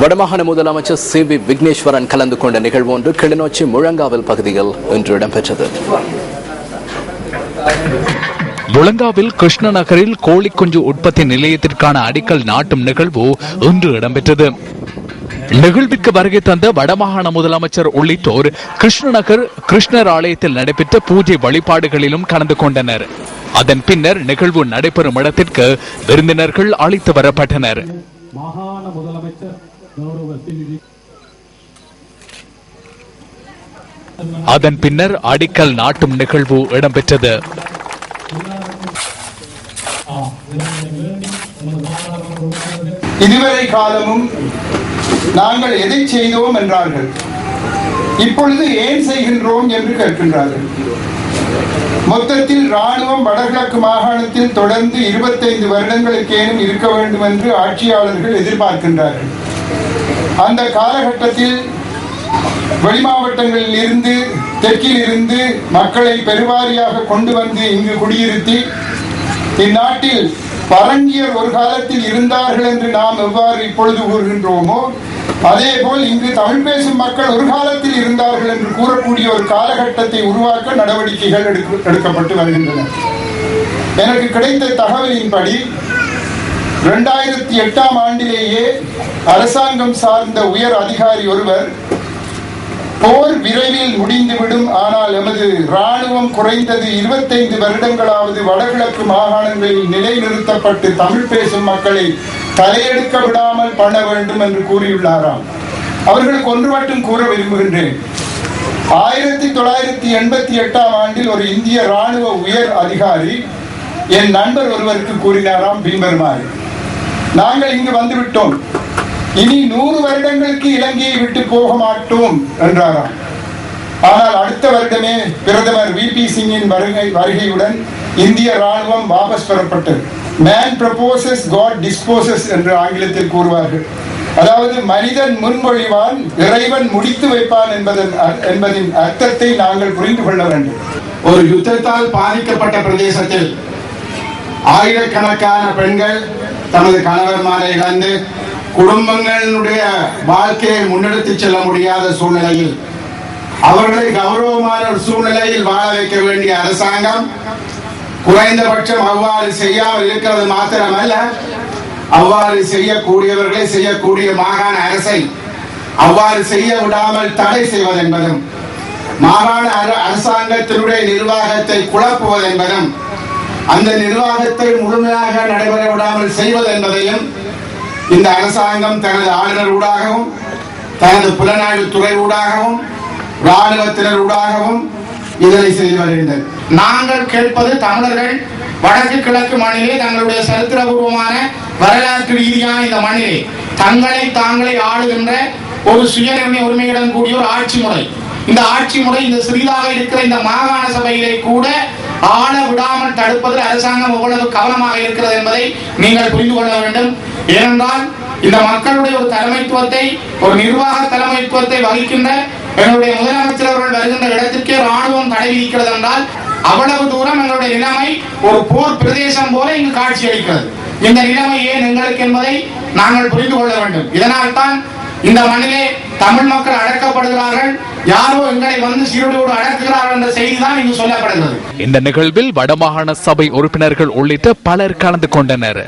வடமாகாண முதலமைச்சர் சி.வி. விக்னேஸ்வரன் கலந்து கொண்ட நிகழ்வு ஒன்று கிளிநொச்சி முழங்காவில் பகுதியில் இன்று இடம்பெற்றது. முழங்காவில் கிருஷ்ண நகரில் கோழி குஞ்சு உற்பத்தி நிலையத்திற்கான அடிக்கல் நாட்டும் நிகழ்வு இன்று இடம்பெற்றது. நிகழ்விற்கு வருகை தந்த வடமாகாண முதலமைச்சர் உள்ளிட்டோர் கிருஷ்ணநகர் கிருஷ்ணர் ஆலயத்தில் நடைபெற்ற பூஜை வழிபாடுகளிலும் கலந்து கொண்டனர். அதன் பின்னர் நிகழ்வு நடைபெறும் இடத்திற்கு விருந்தினர்கள் அழைத்து வரப்பட்டனர். அதன் பின்னர் அடிக்கல் நாட்டும் நிகழ்வு இடம்பெற்றது. இதுவரை காலமும் நாங்கள் எதை செய்தோம் என்றார்கள், இப்பொழுது ஏன் செய்கின்றோம் என்று கேட்கின்றார்கள். மொத்தத்தில் ராணுவம் வடகிழக்கு மாகாணத்தில் தொடர்ந்து 25 வருடங்களுக்கேனும் இருக்க வேண்டும் என்று ஆட்சியாளர்கள் எதிர்பார்க்கின்றார்கள். அந்த காலகட்டத்தில் வெளிமாவட்டங்களில் இருந்து தெற்கில் இருந்து மக்களை பெருவாரியாக கொண்டு வந்து இங்கு குடியிருத்தி இந்நாட்டில் பரங்கியர் ஒரு காலத்தில் இருந்தார்கள் என்று நாம் எவ்வாறு இப்பொழுது கூறுகின்றோமோ, அதே போல் இங்கு தமிழ் பேசும் மக்கள் ஒரு காலத்தில் இருந்தார்கள் என்று கூறக்கூடிய ஒரு காலகட்டத்தை உருவாக்க நடவடிக்கைகள் எடுக்கப்பட்டு வருகின்றன. எனக்கு கிடைத்த தகவலின்படி 2008ஆம் ஆண்டிலேயே அரசாங்கம் சார்ந்த உயர் அதிகாரி ஒருவர், போர் விரைவில் முடிந்துவிடும், ஆனால் எமது ராணுவம் குறைந்தது 25 வருடங்களாவது வடகிழக்கு மாகாணங்களில் நிலைநிறுத்தப்பட்டு தமிழ் பேசும் மக்களை தலையெடுக்க விடாமல் பண்ண வேண்டும் என்று கூறியுள்ளாராம். அவர்களுக்கு ஒன்று மட்டும் கூற விரும்புகின்றேன். 1988ஆம் ஆண்டில் ஒரு இந்திய ராணுவ உயர் அதிகாரி என் நண்பர் ஒருவருக்கு கூறினாராம் பின்வருமாறு: நாங்கள் இங்கு வந்துவிட்டோம், இனி 100 வருடங்களுக்கு இலங்கையை விட்டு போக மாட்டோம் என்றாராம். ஆனால் அடுத்த வருடமே பிரதமர் VP சிங்கின் வருகையுடன் இந்திய ராணுவம் வாபஸ் பெறப்பட்டது. மேன் ப்ரப்போசஸ் காட் டிஸ்போசஸ் என்று ஆங்கிலத்தில் கூறுவார்கள். அதாவது மனிதன் முன்மொழிவான், இறைவன் முடித்து வைப்பான் என்பதின் அர்த்தத்தை நாங்கள் புரிந்து கொள்ள வேண்டும். ஒரு யுத்தத்தால் பாதிக்கப்பட்ட பிரதேசத்தில் ஆயிரக்கணக்கான பெண்கள் தமது கணவன்மாரை இழந்து குடும்பங்களுடைய வாழ்க்கையை முன்னெடுத்து செல்ல முடியாத சூழ்நிலையில் அவர்களை கௌரவமான ஒரு சூழ்நிலையில் வாழ வைக்க வேண்டிய அரசாங்கம் குறைந்தபட்சம் அவ்வாறு செய்யாமல் இருக்கிறது மாத்திரமல்ல, அவ்வாறு செய்யக்கூடியவர்களை செய்யக்கூடிய மாகாண அரசை அவ்வாறு செய்ய விடாமல் தடை செய்வது என்பதும், மாகாண அரசாங்கத்தினுடைய நிர்வாகத்தை குழப்புவது என்பதும், அந்த நிர்வாகத்தை முழுமையாக நடைபெற விடாமல் செய்வது என்பதையும் இந்த அரசாங்கம் தனது ஆளுநர் ஊடாகவும் தனது புலனாய்வு துறை ஊடாகவும் ராணுவத்தினர் ஊடாகவும் இதனை செய்து வருகின்றனர். நாங்கள் கேட்பது, தமிழர்கள் வடக்கு கிழக்கு மண்ணிலே தங்களுடைய சரித்திரபூர்வமான வரலாற்று ரீதியான இந்த மண்ணிலே தங்களை தாங்களே ஆளுகின்ற ஒரு சுயநிர்ணய உரிமையுடன் கூடிய ஒரு ஆட்சி முறை, இந்த ஆட்சி முறை இந்த சிறிதாக இருக்கிற இந்த மாகாண சபையிலே கூட ஆள விடாமல் தடுப்பதில் அரசாங்கம் எவ்வளவு கவனமாக இருக்கிறது என்பதை நீங்கள் புரிந்து கொள்ள வேண்டும். ஏனென்றால் இந்த மக்களுடைய ஒரு தலைமைத்துவத்தை, ஒரு நிர்வாக தலைமைத்துவத்தை வகிக்கின்ற எங்களுடைய முதலமைச்சர் அவர்கள் வருகின்ற இடத்திற்கே ராணுவம் தடை விதிக்கிறது என்றால் அவ்வளவு தூரம் எங்களுடைய நிலைமை ஒரு போர் பிரதேசம் போல இங்கு காட்சி அளிக்கிறது. இந்த நிலைமை ஏன் எங்களுக்கு என்பதை நாங்கள் புரிந்து கொள்ள வேண்டும். இதனால் தான் இந்த மண்ணிலே தமிழ் மக்கள் அடக்கப்படுகிறார்கள், யாரோ எங்களை வந்து சீரோடு அடக்குகிறார்கள் என்ற செய்தி தான் இங்கு சொல்லப்படுகிறது. இந்த நிகழ்வில் வடமாகாண சபை உறுப்பினர்கள் உள்ளிட்ட பலர் கலந்து கொண்டனர்.